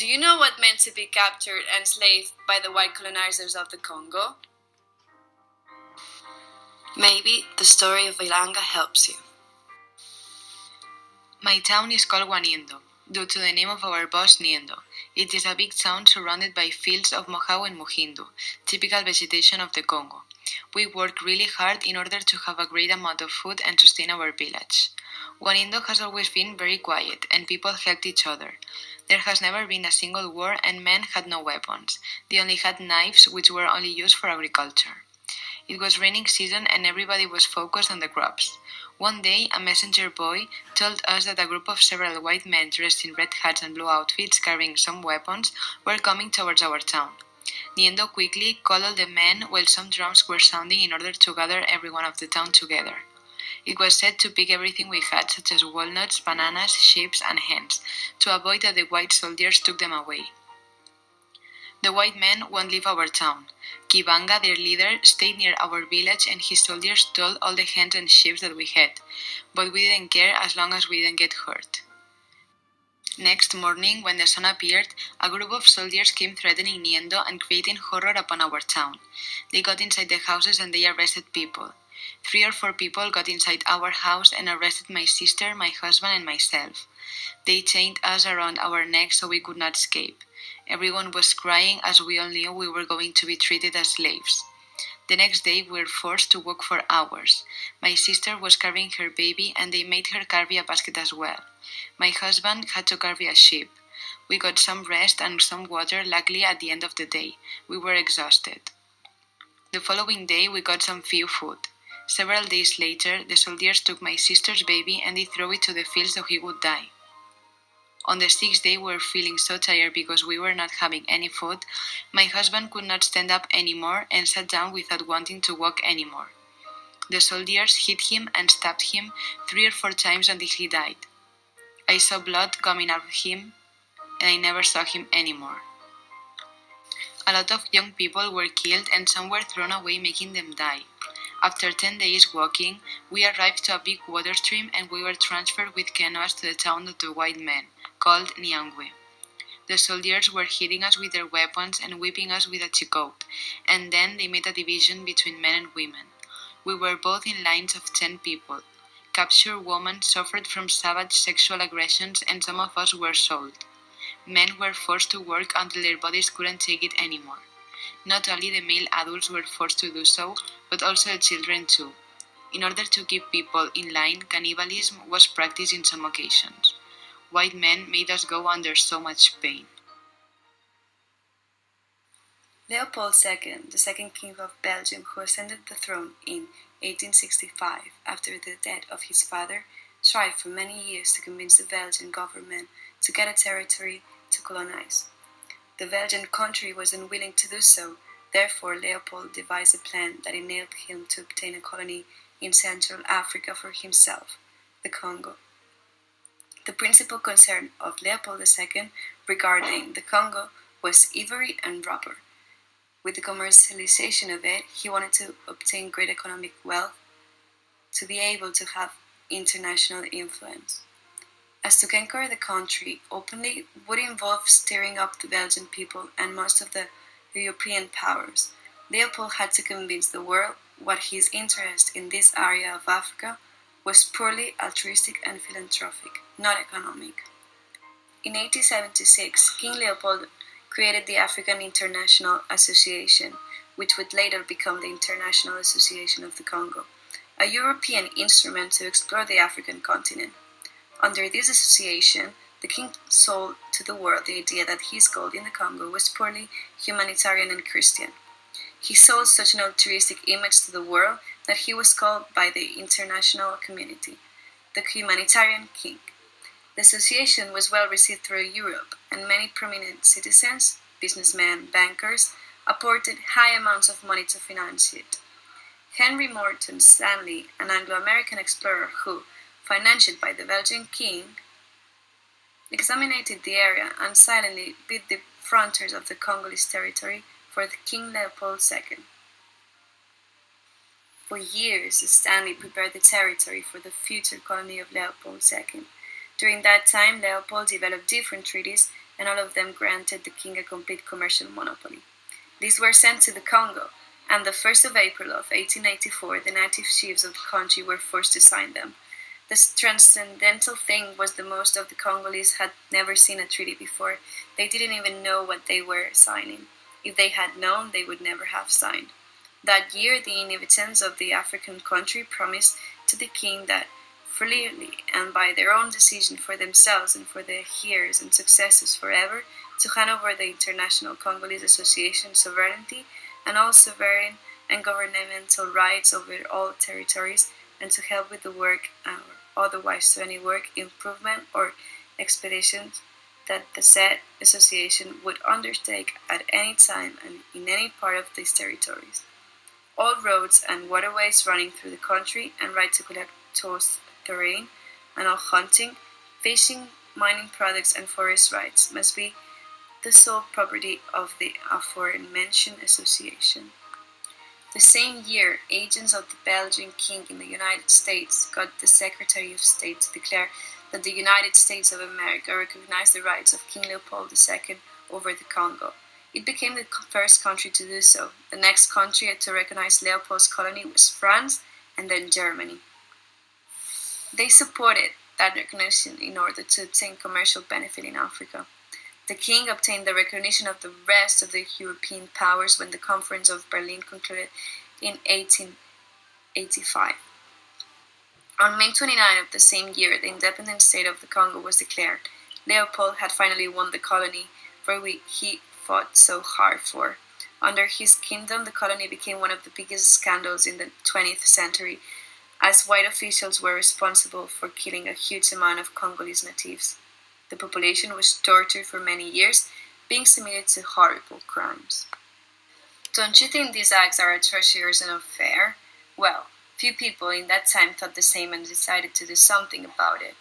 Do you know what meant to be captured and enslaved by the white colonizers of the Congo? Maybe the story of Ilanga helps you. My town is called Waniendo, due to the name of our boss Niendo. It is a big town surrounded by fields of mohau and mohindu, typical vegetation of the Congo. We work really hard in order to have a great amount of food and sustain our village. Waniendo has always been very quiet, and people helped each other. There has never been a single war, and men had no weapons. They only had knives, which were only used for agriculture. It was raining season, and everybody was focused on the crops. One day, a messenger boy told us that a group of several white men dressed in red hats and blue outfits carrying some weapons were coming towards our town. Niendo quickly called all the men while some drums were sounding in order to gather everyone of the town together. It was said to pick everything we had, such as walnuts, bananas, sheep, and hens, to avoid that the white soldiers took them away. The white men won't leave our town. Kibanga, their leader, stayed near our village and his soldiers stole all the hens and sheep that we had, but we didn't care as long as we didn't get hurt. Next morning, when the sun appeared, a group of soldiers came threatening Niendo and creating horror upon our town. They got inside the houses and they arrested people. 3 or 4 people got inside our house and arrested my sister, my husband, and myself. They chained us around our necks so we could not escape. Everyone was crying as we all knew we were going to be treated as slaves. The next day we were forced to walk for hours. My sister was carrying her baby and they made her carry a basket as well. My husband had to carry a sheep. We got some rest and some water luckily at the end of the day. We were exhausted. The following day we got some few food. Several days later, the soldiers took my sister's baby and they threw it to the field so he would die. On the 6th day, we were feeling so tired because we were not having any food. My husband could not stand up anymore and sat down without wanting to walk anymore. The soldiers hit him and stabbed him 3 or 4 times until he died. I saw blood coming out of him and I never saw him anymore. A lot of young people were killed and some were thrown away, making them die. After 10 days walking, we arrived to a big water stream and we were transferred with canoes to the town of the white men, called Nyangwe. The soldiers were hitting us with their weapons and whipping us with a chicote, and then they made a division between men and women. We were both in lines of 10 people. Captured women suffered from savage sexual aggressions and some of us were sold. Men were forced to work until their bodies couldn't take it anymore. Not only the male adults were forced to do so, but also the children too. In order to keep people in line, cannibalism was practiced in some occasions. White men made us go under so much pain. Leopold II, the second king of Belgium who ascended the throne in 1865 after the death of his father, tried for many years to convince the Belgian government to get a territory to colonize. The Belgian country was unwilling to do so, therefore Leopold devised a plan that enabled him to obtain a colony in Central Africa for himself, the Congo. The principal concern of Leopold II regarding the Congo was ivory and rubber. With the commercialization of it, he wanted to obtain great economic wealth to be able to have international influence. As to conquer the country openly would involve stirring up the Belgian people and most of the European powers, Leopold had to convince the world what his interest in this area of Africa was purely altruistic and philanthropic, not economic. In 1876, King Leopold created the African International Association, which would later become the International Association of the Congo, a European instrument to explore the African continent. Under this association, the king sold to the world the idea that his goal in the Congo was purely humanitarian and Christian. He sold such an altruistic image to the world that he was called by the international community the humanitarian king. The association was well received throughout Europe, and many prominent citizens, businessmen, bankers, apported high amounts of money to finance it. Henry Morton Stanley, an Anglo-American explorer who, financed by the Belgian king, examined the area and silently bid the frontiers of the Congolese territory for the King Leopold II. For years, Stanley prepared the territory for the future colony of Leopold II. During that time, Leopold developed different treaties and all of them granted the king a complete commercial monopoly. These were sent to the Congo, and the 1st of April of 1894 the native chiefs of the country were forced to sign them. The transcendental thing was that most of the Congolese had never seen a treaty before. They didn't even know what they were signing. If they had known, they would never have signed. That year, the inhabitants of the African country promised to the king that freely and by their own decision for themselves and for their heirs and successors forever, to hand over the International Congolese Association sovereignty and all sovereign and governmental rights over all territories, and to help with the work or otherwise to any work, improvement, or expeditions that the said association would undertake at any time and in any part of these territories. All roads and waterways running through the country, and right to collect tourist terrain, and all hunting, fishing, mining products, and forest rights must be the sole property of the aforementioned association. The same year, agents of the Belgian king in the United States got the Secretary of State to declare that the United States of America recognized the rights of King Leopold II over the Congo. It became the first country to do so. The next country to recognize Leopold's colony was France, and then Germany. They supported that recognition in order to obtain commercial benefit in Africa. The king obtained the recognition of the rest of the European powers when the Conference of Berlin concluded in 1885. On May 29 of the same year, the independent state of the Congo was declared. Leopold had finally won the colony for which he fought so hard for. Under his kingdom, the colony became one of the biggest scandals in the 20th century, as white officials were responsible for killing a huge amount of Congolese natives. The population was tortured for many years, being submitted to horrible crimes. Don't you think these acts are atrocities and unfair? Well, few people in that time thought the same and decided to do something about it.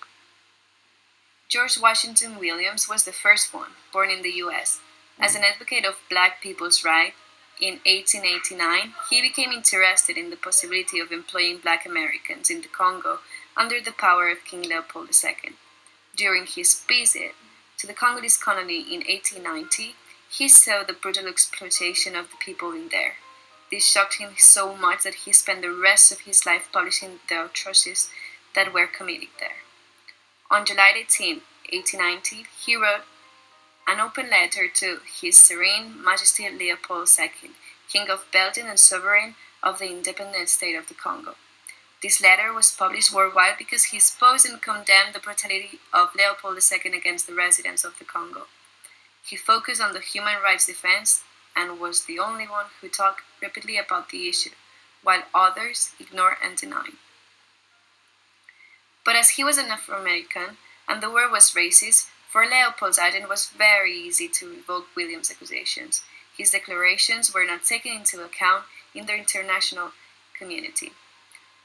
George Washington Williams was the first one, born in the US. As an advocate of black people's rights, in 1889, he became interested in the possibility of employing black Americans in the Congo under the power of King Leopold II. During his visit to the Congolese colony in 1890, he saw the brutal exploitation of the people in there. This shocked him so much that he spent the rest of his life publishing the atrocities that were committed there. On July 18, 1890, he wrote an open letter to His Serene Majesty Leopold II, King of Belgium and Sovereign of the Independent State of the Congo. This letter was published worldwide because he exposed and condemned the brutality of Leopold II against the residents of the Congo. He focused on the human rights defense and was the only one who talked repeatedly about the issue, while others ignored and denied. But as he was an Afro-American and the war was racist, for Leopold's agent it was very easy to revoke William's accusations. His declarations were not taken into account in the international community.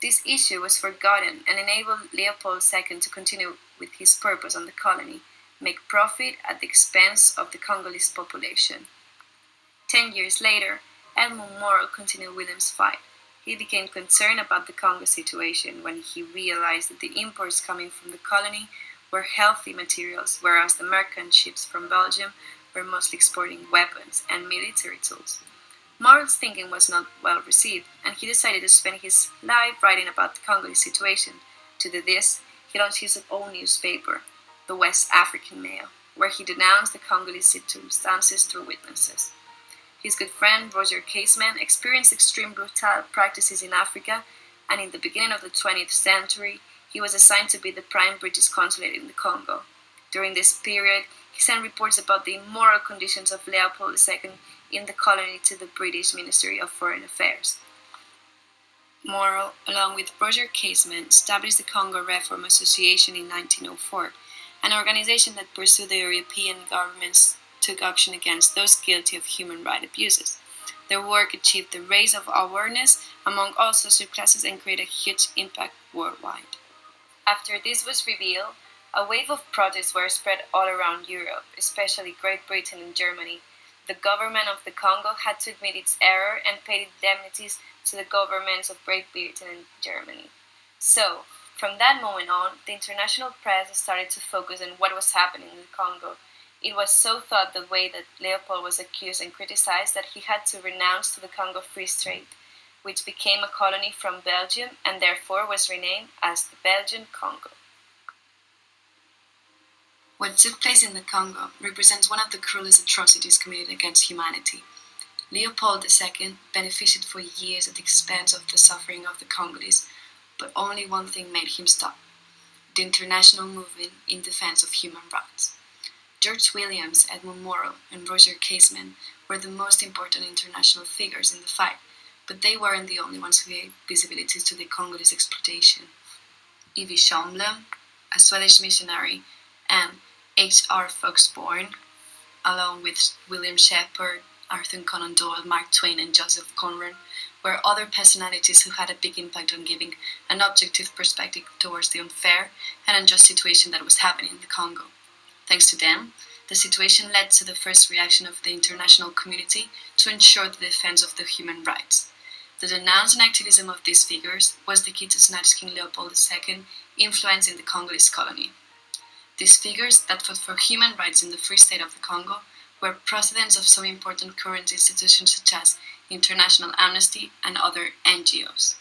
This issue was forgotten and enabled Leopold II to continue with his purpose on the colony, make profit at the expense of the Congolese population. 10 years later, Edmund Morel continued William's fight. He became concerned about the Congo situation when he realized that the imports coming from the colony were healthy materials, whereas the merchant ships from Belgium were mostly exporting weapons and military tools. Morel's thinking was not well received, and he decided to spend his life writing about the Congolese situation. To do this, he launched his own newspaper, the West African Mail, where he denounced the Congolese circumstances through witnesses. His good friend Roger Casement experienced extreme brutal practices in Africa, and in the beginning of the 20th century, he was assigned to be the prime British consulate in the Congo. During this period, he sent reports about the immoral conditions of Leopold II in the colony to the British Ministry of Foreign Affairs. Morel, along with Roger Casement, established the Congo Reform Association in 1904, an organization that pursued the European governments took action against those guilty of human rights abuses. Their work achieved the raise of awareness among all social classes and created a huge impact worldwide. After this was revealed, a wave of protests were spread all around Europe, especially Great Britain and Germany. The government of the Congo had to admit its error and paid indemnities to the governments of Great Britain and Germany. So, from that moment on, the international press started to focus on what was happening in the Congo. It was so thought the way that Leopold was accused and criticized that he had to renounce to the Congo Free State, which became a colony from Belgium and therefore was renamed as the Belgian Congo. What took place in the Congo represents one of the cruellest atrocities committed against humanity. Leopold II benefited for years at the expense of the suffering of the Congolese, but only one thing made him stop: the international movement in defense of human rights. George Williams, Edmund Morel, and Roger Casement were the most important international figures in the fight, but they weren't the only ones who gave visibility to the Congolese exploitation. Evie Schomble, a Swedish missionary, and H.R. Foxbourne, along with William Shepard, Arthur Conan Doyle, Mark Twain, and Joseph Conrad, were other personalities who had a big impact on giving an objective perspective towards the unfair and unjust situation that was happening in the Congo. Thanks to them, the situation led to the first reaction of the international community to ensure the defense of the human rights. The denouncing activism of these figures was the key to snatch King Leopold II influence in the Congolese colony. These figures that fought for human rights in the Free State of the Congo were presidents of some important current institutions such as International Amnesty and other NGOs.